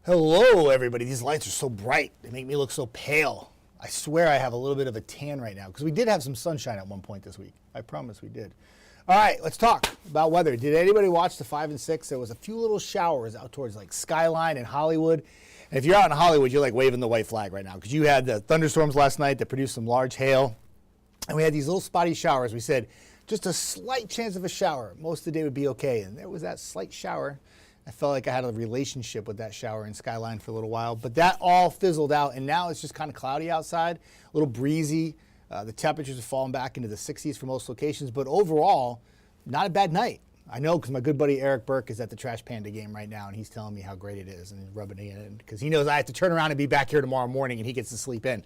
Hello, everybody. These lights are so bright. They make me look so pale. I swear I have a little bit of a tan right now because we did have some sunshine at one point this week. I promise we did. All right, let's talk about weather. Did anybody watch the 5 and 6? There was a few little showers out towards like Skyline and Hollywood. And if you're out in Hollywood, you're like waving the white flag right now because you had the thunderstorms last night that produced some large hail. And we had these little spotty showers. We said just a slight chance of a shower. Most of the day would be okay. And there was that slight shower. I felt like I had a relationship with that shower in Skyline for a little while, but that all fizzled out, and now it's just kind of cloudy outside, a little breezy. The temperatures have fallen back into the 60s for most locations, but overall, not a bad night. I know because my good buddy Eric Burke is at the Trash Panda game right now, and he's telling me how great it is and rubbing it in because he knows I have to turn around and be back here tomorrow morning, and he gets to sleep in.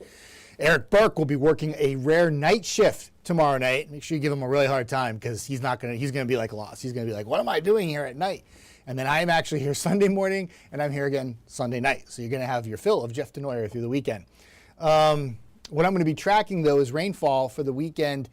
Eric Burke will be working a rare night shift tomorrow night. Make sure you give him a really hard time because he's going to be like lost. He's going to be like, what am I doing here at night? And then I am actually here Sunday morning, and I'm here again Sunday night. So you're going to have your fill of Jeff Desnoyers through the weekend. What I'm going to be tracking, though, is rainfall for the weekend,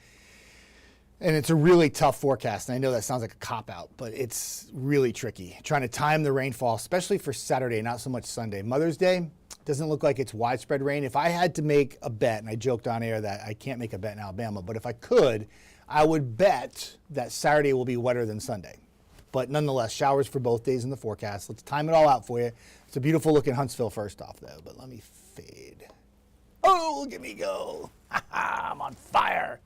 and it's a really tough forecast. And I know that sounds like a cop-out, but it's really tricky. Trying to time the rainfall, especially for Saturday, not so much Sunday. Mother's Day doesn't look like it's widespread rain. If I had to make a bet, and I joked on air that I can't make a bet in Alabama, but if I could, I would bet that Saturday will be wetter than Sunday. But nonetheless, showers for both days in the forecast. Let's time it all out for you. It's a beautiful look in Huntsville first off, though. But let me fade. Oh, look at me go. I'm on fire.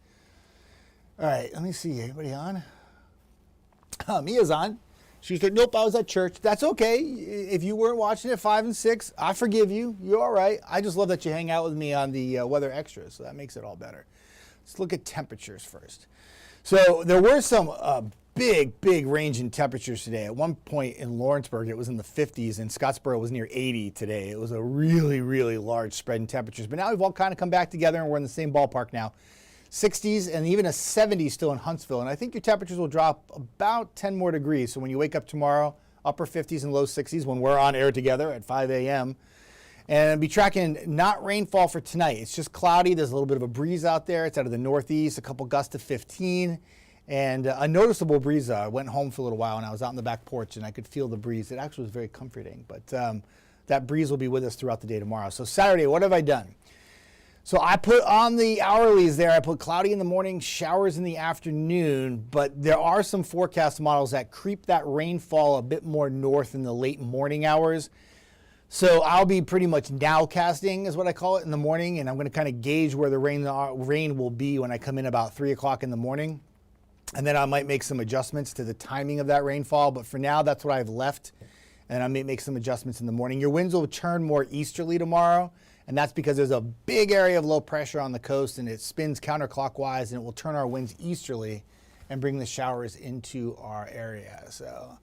All right, let me see. Anybody on? Mia's on. She said, nope, I was at church. That's okay. If you weren't watching at 5 and 6, I forgive you. You're all right. I just love that you hang out with me on the weather extras, so that makes it all better. Let's look at temperatures first. So there were some big range in temperatures today. At one point in Lawrenceburg, it was in the 50s, and Scottsboro was near 80 today. It was a really large spread in temperatures. But now we've all kind of come back together, and we're in the same ballpark now. 60s and even a 70 still in Huntsville. And I think your temperatures will drop about 10 more degrees. So when you wake up tomorrow, upper 50s and low 60s when we're on air together at 5 a.m. And I'll be tracking not rainfall for tonight. It's just cloudy. There's a little bit of a breeze out there. It's out of the northeast, a couple gusts of 15. And a noticeable breeze. I went home for a little while and I was out on the back porch and I could feel the breeze. It actually was very comforting, but that breeze will be with us throughout the day tomorrow. So Saturday, what have I done? So I put on the hourlies there. I put cloudy in the morning, showers in the afternoon, but there are some forecast models that creep that rainfall a bit more north in the late morning hours. So I'll be pretty much nowcasting is what I call it in the morning, and I'm going to kind of gauge where the rain will be when I come in about 3 o'clock in the morning. And then I might make some adjustments to the timing of that rainfall. But for now, that's what I've left. And I may make some adjustments in the morning. Your winds will turn more easterly tomorrow. And that's because there's a big area of low pressure on the coast. And it spins counterclockwise. And it will turn our winds easterly and bring the showers into our area. So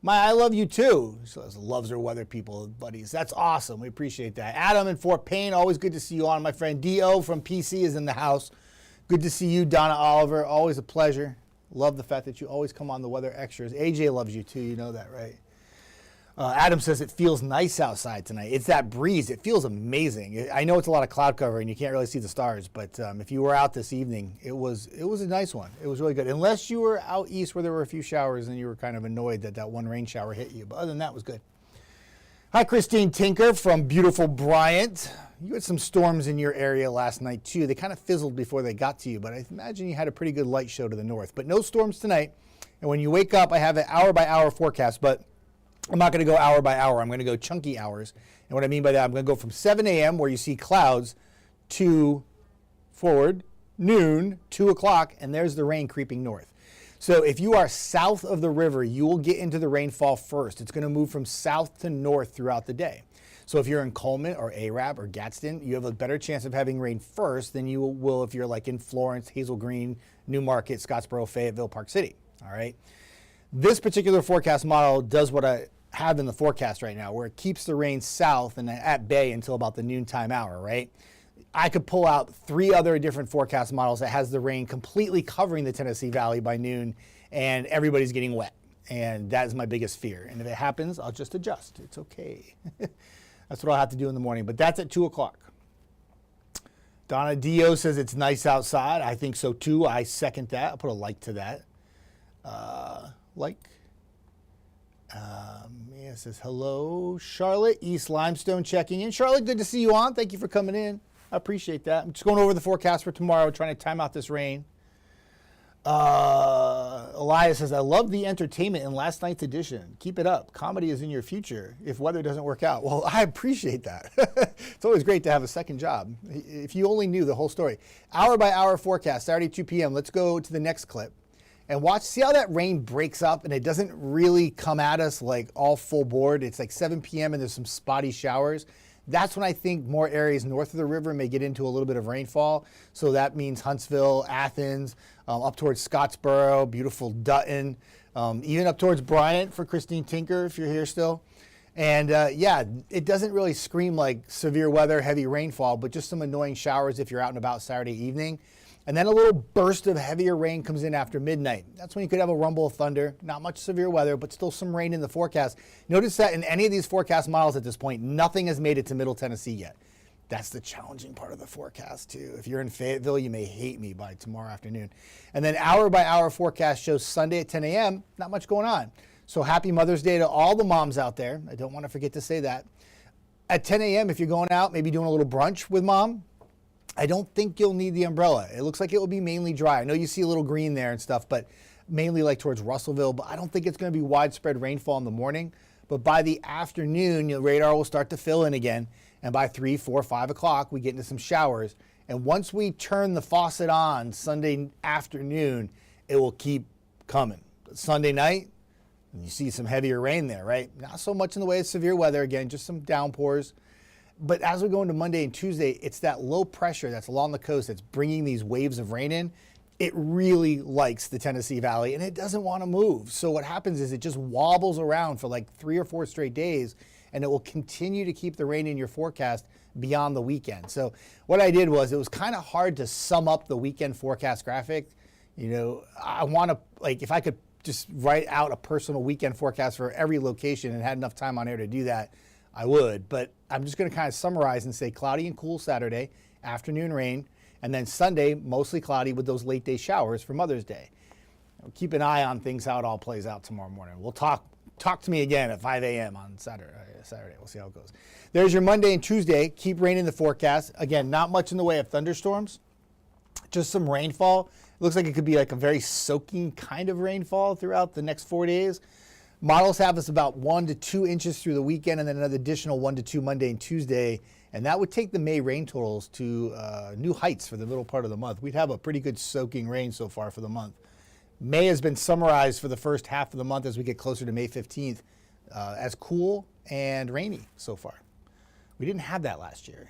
I love you too. So loves her weather people, buddies. That's awesome. We appreciate that. Adam in Fort Payne, always good to see you on. My friend D.O. from PC is in the house. Good to see you, Donna Oliver. Always a pleasure. Love the fact that you always come on the weather extras. AJ loves you too, you know that, right? Adam says it feels nice outside tonight. It's that breeze. It feels amazing. I know it's a lot of cloud cover and you can't really see the stars, but if you were out this evening, it was a nice one. It was really good. Unless you were out east where there were a few showers and you were kind of annoyed that one rain shower hit you. But other than that, it was good. Hi, Christine Tinker from beautiful Bryant. You had some storms in your area last night, too. They kind of fizzled before they got to you, but I imagine you had a pretty good light show to the north. But no storms tonight. And when you wake up, I have an hour-by-hour forecast, but I'm not going to go hour by hour. I'm going to go chunky hours. And what I mean by that, I'm going to go from 7 a.m., where you see clouds, to forward, noon, 2 o'clock, and there's the rain creeping north. So if you are south of the river, you will get into the rainfall first. It's going to move from south to north throughout the day. So if you're in Coleman or Arab or Gadsden, you have a better chance of having rain first than you will if you're like in Florence, Hazel Green, Newmarket, Scottsboro, Fayetteville, Park City. All right. This particular forecast model does what I have in the forecast right now, where it keeps the rain south and at bay until about the noontime hour, right? I could pull out 3 other different forecast models that has the rain completely covering the Tennessee Valley by noon and everybody's getting wet. And that is my biggest fear. And if it happens, I'll just adjust. It's okay. That's what I'll have to do in the morning. But that's at 2 o'clock. Donna Dio says it's nice outside. I think so too. I second that. I'll put a like to that. Like. Mia says, hello, Charlotte. East Limestone checking in. Charlotte, good to see you on. Thank you for coming in. I appreciate that. I'm just going over the forecast for tomorrow, trying to time out this rain. Elias says, I love the entertainment in last night's edition. Keep it up. Comedy is in your future if weather doesn't work out. Well, I appreciate that. It's always great to have a second job. If you only knew the whole story. Hour by hour forecast, Saturday, 2 p.m. Let's go to the next clip and watch. See how that rain breaks up and it doesn't really come at us like all full board. It's like 7 p.m. and there's some spotty showers. That's when I think more areas north of the river may get into a little bit of rainfall. So that means Huntsville, Athens, up towards Scottsboro, beautiful Dutton, even up towards Bryant for Christine Tinker, if you're here still. And yeah, it doesn't really scream like severe weather, heavy rainfall, but just some annoying showers if you're out and about Saturday evening. And then a little burst of heavier rain comes in after midnight. That's when you could have a rumble of thunder. Not much severe weather, but still some rain in the forecast. Notice that in any of these forecast models at this point, nothing has made it to Middle Tennessee yet. That's the challenging part of the forecast too. If you're in Fayetteville, you may hate me by tomorrow afternoon. And then hour by hour forecast shows Sunday at 10 a.m., not much going on. So happy Mother's Day to all the moms out there. I don't want to forget to say that. At 10 a.m., if you're going out, maybe doing a little brunch with mom, I don't think you'll need the umbrella. It looks like it will be mainly dry. I know you see a little green there and stuff, but mainly like towards Russellville, but I don't think it's going to be widespread rainfall in the morning. But by the afternoon, your radar will start to fill in again. And by 3, 4, 5 o'clock, we get into some showers. And once we turn the faucet on Sunday afternoon, it will keep coming. But Sunday night, you see some heavier rain there, right? Not so much in the way of severe weather, again, just some downpours. But as we go into Monday and Tuesday, it's that low pressure that's along the coast that's bringing these waves of rain in. It really likes the Tennessee Valley and it doesn't want to move. So what happens is it just wobbles around for like 3 or 4 straight days and it will continue to keep the rain in your forecast beyond the weekend. So what I did was, it was kind of hard to sum up the weekend forecast graphic. You know, I want to, like, if I could just write out a personal weekend forecast for every location and had enough time on air to do that, I would. But I'm just going to kind of summarize and say cloudy and cool Saturday, afternoon rain, and then Sunday, mostly cloudy with those late day showers for Mother's Day. Keep an eye on things, how it all plays out tomorrow morning. We'll talk to me again at 5 a.m. on Saturday. We'll see how it goes. There's your Monday and Tuesday. Keep rain in the forecast. Again, not much in the way of thunderstorms, just some rainfall. It looks like it could be like a very soaking kind of rainfall throughout the next 4 days. Models have us about 1 to 2 inches through the weekend and then another additional 1 to 2 Monday and Tuesday. And that would take the May rain totals to new heights for the middle part of the month. We'd have a pretty good soaking rain so far for the month. May has been summarized for the first half of the month as we get closer to May 15th as cool and rainy so far. We didn't have that last year.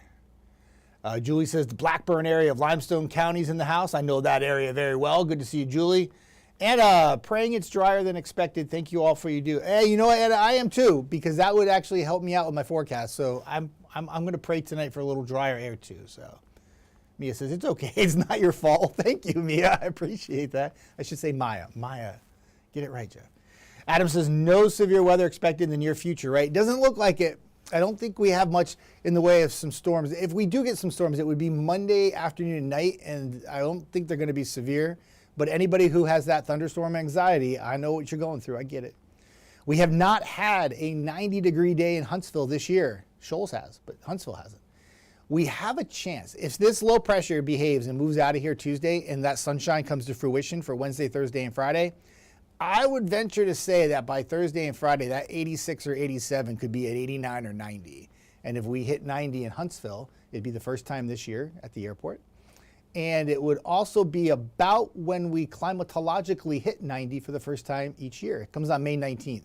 Julie says the Blackburn area of Limestone County is in the house. I know that area very well. Good to see you, Julie. And praying it's drier than expected. Thank you all for you do. Hey, you know what, Ed, I am too, because that would actually help me out with my forecast. So I'm going to pray tonight for a little drier air too. So Mia says it's okay. It's not your fault. Thank you, Mia. I appreciate that. I should say Maya. Maya, get it right, Jeff. Adam says no severe weather expected in the near future. Right? It doesn't look like it. I don't think we have much in the way of some storms. If we do get some storms, it would be Monday afternoon and night, and I don't think they're going to be severe. But anybody who has that thunderstorm anxiety, I know what you're going through. I get it. We have not had a 90-degree day in Huntsville this year. Shoals has, but Huntsville hasn't. We have a chance. If this low pressure behaves and moves out of here Tuesday and that sunshine comes to fruition for Wednesday, Thursday, and Friday, I would venture to say that by Thursday and Friday, that 86 or 87 could be at 89 or 90. And if we hit 90 in Huntsville, it'd be the first time this year at the airport. And it would also be about when we climatologically hit 90 for the first time each year. It comes on May 19th.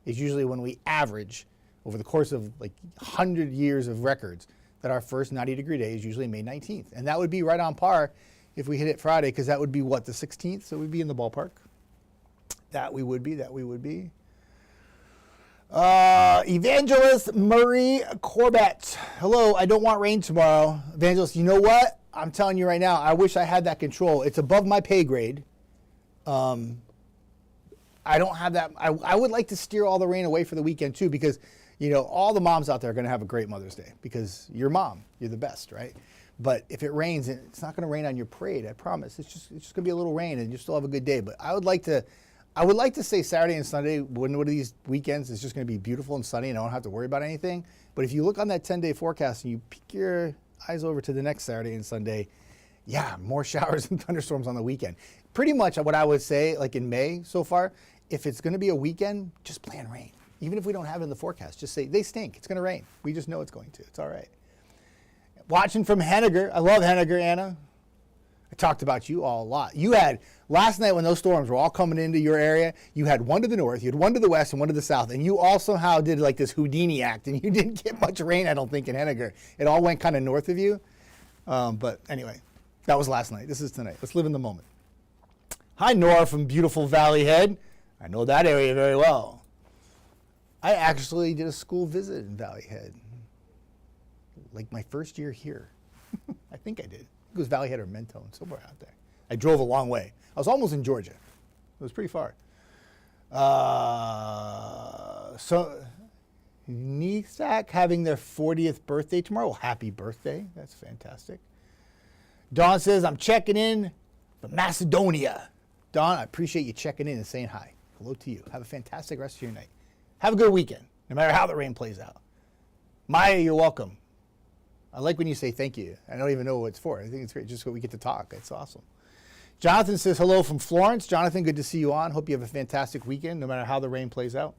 It's usually when we average over the course of like 100 years of records that our first 90-degree day is usually May 19th. And that would be right on par if we hit it Friday, because that would be what, the 16th? So we'd be in the ballpark. That we would be. Evangelist Marie Corbett. Hello, I don't want rain tomorrow. Evangelist, you know what? I'm telling you right now, I wish I had that control. It's above my pay grade. I don't have that. I would like to steer all the rain away for the weekend too, because, you know, all the moms out there are going to have a great Mother's Day because you're mom. You're the best, right? But if it rains, it's not going to rain on your parade, I promise. It's just going to be a little rain and you still have a good day. But I would like to I would like to say Saturday and Sunday, one of these weekends is just going to be beautiful and sunny and I don't have to worry about anything. But if you look on that 10-day forecast and you peek your eyes over to the next Saturday and Sunday, yeah, more showers and thunderstorms on the weekend. Pretty much what I would say, like in May so far, if it's going to be a weekend, just plan rain. Even if we don't have it in the forecast, just say, they stink. It's going to rain. We just know it's going to. It's all right. Watching from Henniger. I love Henniger, Anna. I talked about you all a lot. You had, last night when those storms were all coming into your area, you had one to the north, you had one to the west, and one to the south. And you all somehow did like this Houdini act, and you didn't get much rain, I don't think, in Henniger. It all went kind of north of you. But anyway, that was last night. This is tonight. Let's live in the moment. Hi, Nora from beautiful Valley Head. I know that area very well. I actually did a school visit in Valley Head, like my first year here. I think I did. It was Valley Head or Mentone, somewhere out there. I drove a long way. I was almost in Georgia. It was pretty far. So, NESAC having their 40th birthday tomorrow. Well, happy birthday. That's fantastic. Dawn says, I'm checking in from Macedonia. Dawn, I appreciate you checking in and saying hi. Hello to you. Have a fantastic rest of your night. Have a good weekend, no matter how the rain plays out. Maya, you're welcome. I like when you say thank you. I don't even know what it's for. I think it's great just so we get to talk. It's awesome. Jonathan says hello from Florence. Jonathan, good to see you on. Hope you have a fantastic weekend, no matter how the rain plays out.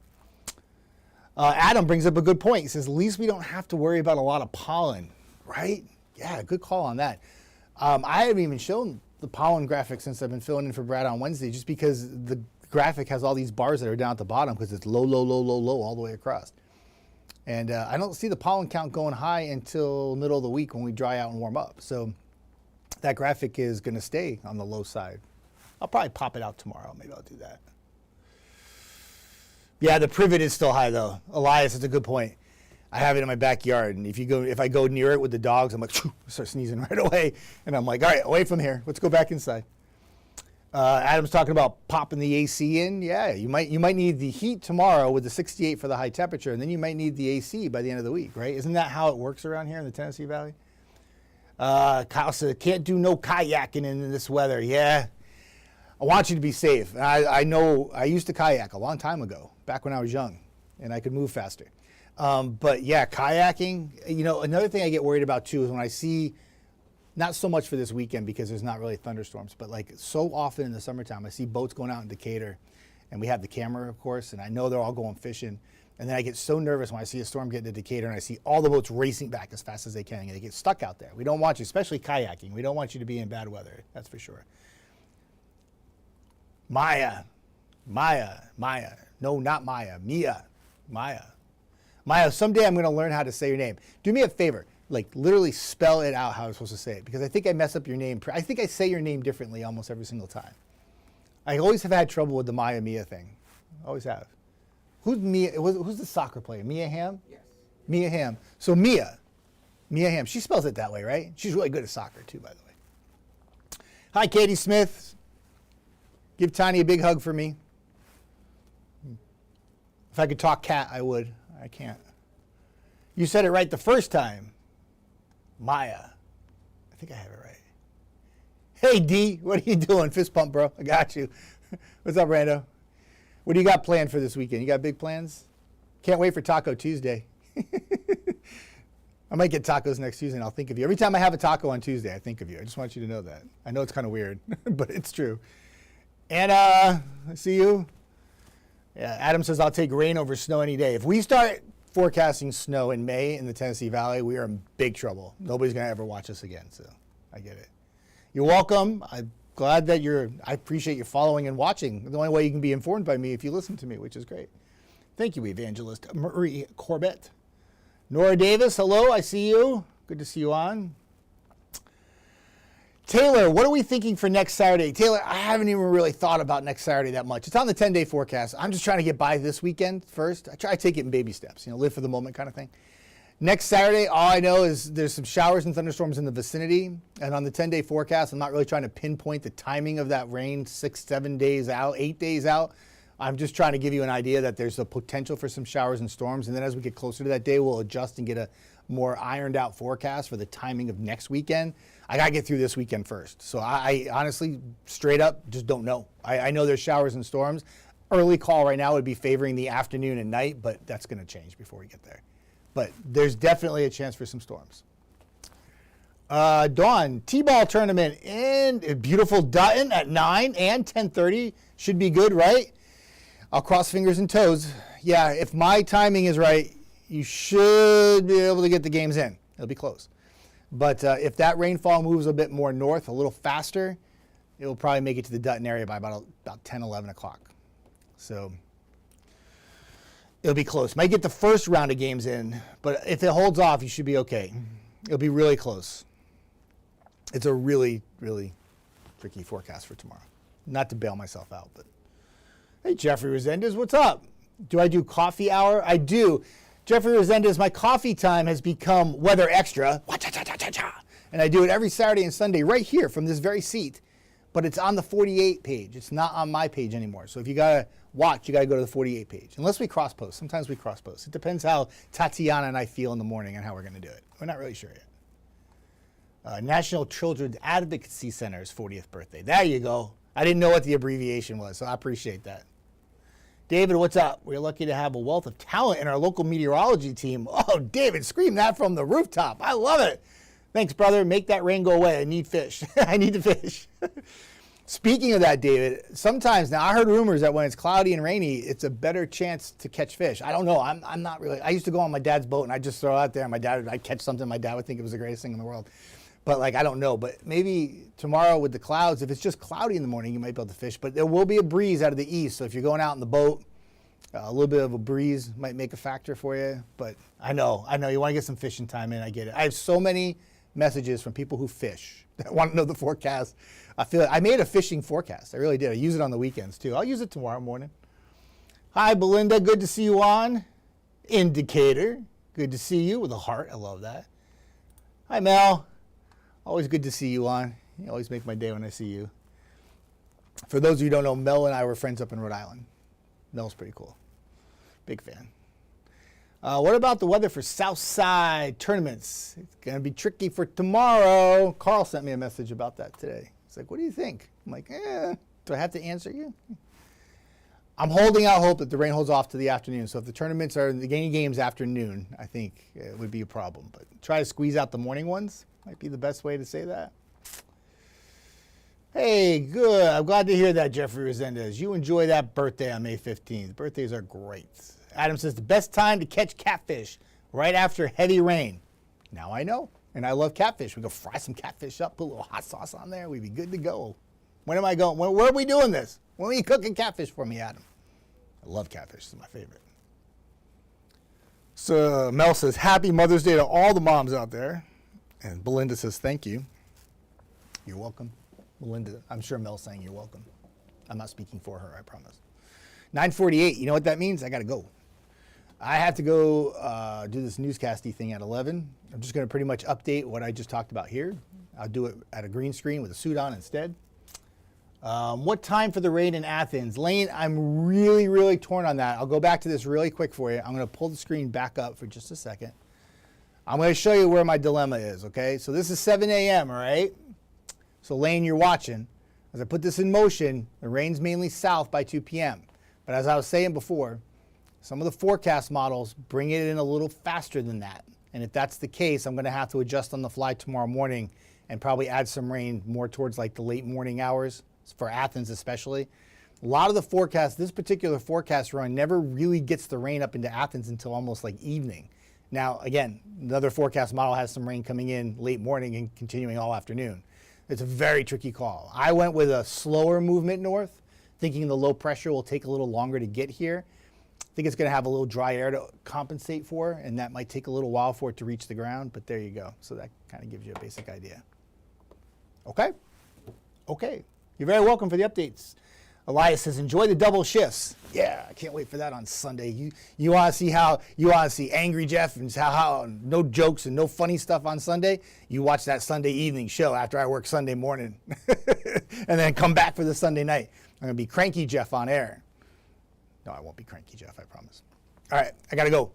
Adam brings up a good point. He says, at least we don't have to worry about a lot of pollen, right? Yeah, good call on that. I haven't even shown the pollen graphic since I've been filling in for Brad on Wednesday, just because the graphic has all these bars that are down at the bottom because it's low, low, low, low, low all the way across. And I don't see the pollen count going high until middle of the week when we dry out and warm up. So that graphic is going to stay on the low side. I'll probably pop it out tomorrow. Maybe I'll do that. Yeah, the privet is still high though. Elias, that's a good point. I have it in my backyard, and if I go near it with the dogs, I'm like, start sneezing right away, and I'm like, all right, away from here. Let's go back inside. Adam's talking about popping the AC in. Yeah, you might need the heat tomorrow with the 68 for the high temperature, and then you might need the AC by the end of the week, right? Isn't that how it works around here in the Tennessee Valley? Kyle said, can't do no kayaking in this weather. Yeah, I want you to be safe. I know I used to kayak a long time ago, back when I was young, and I could move faster. But yeah, kayaking, another thing I get worried about too is when I see, not so much for this weekend because there's not really thunderstorms, but like so often in the summertime, I see boats going out in Decatur, and we have the camera, of course, and I know they're all going fishing. And then I get so nervous when I see a storm get to Decatur and I see all the boats racing back as fast as they can, and they get stuck out there. We don't want you, especially kayaking, we don't want you to be in bad weather, that's for sure. Maya. No, not Maya. Maya, someday I'm going to learn how to say your name. Do me a favor. Like literally spell it out how I'm supposed to say it, because I think I mess up your name. I think I say your name differently almost every single time. I always have had trouble with the Maya Mia thing. Always have. Who's Mia? Who's the soccer player? Mia Hamm? Yes. Mia Hamm. So Mia Hamm. She spells it that way, right? She's really good at soccer too, by the way. Hi, Katie Smith. Give Tiny a big hug for me. If I could talk cat, I would. I can't. You said it right the first time. Maya. I think I have it right. Hey, D, what are you doing? Fist pump, bro. I got you. What's up, Rando? What do you got planned for this weekend? You got big plans? Can't wait for Taco Tuesday. I might get tacos next Tuesday, and I'll think of you. Every time I have a taco on Tuesday, I think of you. I just want you to know that. I know it's kind of weird, but it's true. Anna, I see you. Yeah, Adam says, I'll take rain over snow any day. If we start forecasting snow in May in the Tennessee Valley, we are in big trouble. Nobody's going to ever watch us again, so I get it. You're welcome. I'm glad that I appreciate you following and watching. The only way you can be informed by me if you listen to me, which is great. Thank you, Evangelist Marie Corbett. Nora Davis, hello, I see you. Good to see you on. Taylor, what are we thinking for next Saturday? Taylor, I haven't even really thought about next Saturday that much. It's on the 10-day forecast. I'm just trying to get by this weekend first. I try to take it in baby steps, live for the moment kind of thing. Next Saturday, all I know is there's some showers and thunderstorms in the vicinity. And on the 10-day forecast, I'm not really trying to pinpoint the timing of that rain 6, 7 days out, 8 days out. I'm just trying to give you an idea that there's a potential for some showers and storms. And then as we get closer to that day, we'll adjust and get a more ironed out forecast for the timing of next weekend. I got to get through this weekend first. So I honestly, straight up, just don't know. I know there's showers and storms. early call right now would be favoring the afternoon and night, but that's going to change before we get there. But there's definitely a chance for some storms. Dawn, T-ball tournament in beautiful Dutton at 9 and 10:30. Should be good, right? I'll cross fingers and toes. Yeah, if my timing is right, you should be able to get the games in. It'll be close. But if that rainfall moves a bit more north, a little faster, it will probably make it to the Dutton area by about 10, 11 o'clock. So it'll be close. Might get the first round of games in, but if it holds off, you should be okay. It'll be really close. It's a really, really tricky forecast for tomorrow. Not to bail myself out, but hey, Jeffrey Resendez, what's up? Do I do coffee hour? I do. Jeffrey Resendez, my coffee time has become Weather Extra. And I do it every Saturday and Sunday right here from this very seat. But it's on the 48 page. It's not on my page anymore. So if you got to watch, you got to go to the 48 page. Unless we cross-post. Sometimes we cross-post. It depends how Tatiana and I feel in the morning and how we're going to do it. We're not really sure yet. National Children's Advocacy Center's 40th birthday. There you go. I didn't know what the abbreviation was, so I appreciate that. David, what's up? We're lucky to have a wealth of talent in our local meteorology team. Oh, David, scream that from the rooftop. I love it. Thanks, brother. Make that rain go away. I need fish. I need to fish. Speaking of that, David, sometimes, now I heard rumors that when it's cloudy and rainy, it's a better chance to catch fish. I don't know. I'm not really. I used to go on my dad's boat and I'd just throw it out there and I'd catch something. My dad would think it was the greatest thing in the world. But like, I don't know. But maybe tomorrow with the clouds, if it's just cloudy in the morning, you might be able to fish. But there will be a breeze out of the east. So if you're going out in the boat, a little bit of a breeze might make a factor for you. But I know. You want to get some fishing time in. I get it. I have so many messages from people who fish that want to know the forecast. I feel like I made a fishing forecast. I really did. I use it on the weekends too. I'll use it tomorrow morning. Hi, Belinda. Good to see you on. Indicator. Good to see you with a heart. I love that. Hi, Mel. Always good to see you on. You always make my day when I see you. For those of you who don't know, Mel and I were friends up in Rhode Island. Mel's pretty cool. Big fan. What about the weather for Southside tournaments? It's going to be tricky for tomorrow. Carl sent me a message about that today. He's like, what do you think? I'm like, do I have to answer you? I'm holding out hope that the rain holds off to the afternoon. So if the tournaments are the games afternoon, I think it would be a problem. But try to squeeze out the morning ones. Might be the best way to say that. Hey, good. I'm glad to hear that, Jeffrey Resendez. You enjoy that birthday on May 15th. Birthdays are great. Adam says the best time to catch catfish, right after heavy rain. Now I know. And I love catfish. We go fry some catfish up, put a little hot sauce on there. We'd be good to go. When am I going? Where are we doing this? When are you cooking catfish for me, Adam? I love catfish. It's my favorite. So Mel says, happy Mother's Day to all the moms out there. And Belinda says, thank you. You're welcome. Belinda, I'm sure Mel's saying you're welcome. I'm not speaking for her, I promise. 9:48, you know what that means? I got to go. I have to go do this newscasty thing at 11. I'm just going to pretty much update what I just talked about here. I'll do it at a green screen with a suit on instead. What time for the rain in Athens? Lane, I'm really, really torn on that. I'll go back to this really quick for you. I'm going to pull the screen back up for just a second. I'm going to show you where my dilemma is, okay? So this is 7 a.m., all right? So Lane, you're watching. As I put this in motion, the rain's mainly south by 2 p.m. But as I was saying before, some of the forecast models bring it in a little faster than that. And if that's the case, I'm going to have to adjust on the fly tomorrow morning and probably add some rain more towards like the late morning hours, for Athens especially. A lot of the forecast, this particular forecast run never really gets the rain up into Athens until almost like evening. Now, again, another forecast model has some rain coming in late morning and continuing all afternoon. It's a very tricky call. I went with a slower movement north, thinking the low pressure will take a little longer to get here. I think it's going to have a little dry air to compensate for, and that might take a little while for it to reach the ground, but there you go. So that kind of gives you a basic idea. Okay? Okay. You're very welcome for the updates. Elias says, enjoy the double shifts. Yeah, I can't wait for that on Sunday. You want to see Angry Jeff and how no jokes and no funny stuff on Sunday? You watch that Sunday evening show after I work Sunday morning and then come back for the Sunday night. I'm going to be Cranky Jeff on air. No, I won't be Cranky Jeff, I promise. All right, I got to go.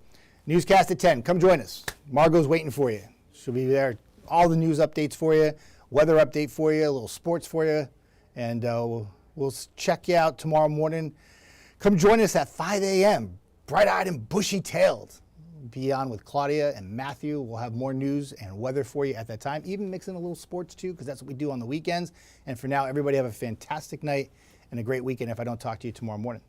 Newscast at 10. Come join us. Margot's waiting for you. She'll be there. All the news updates for you, weather update for you, a little sports for you, and we'll check you out tomorrow morning. Come join us at 5 a.m., bright-eyed and bushy-tailed. Be on with Claudia and Matthew. We'll have more news and weather for you at that time, even mix in a little sports too, because that's what we do on the weekends. And for now, everybody have a fantastic night and a great weekend if I don't talk to you tomorrow morning.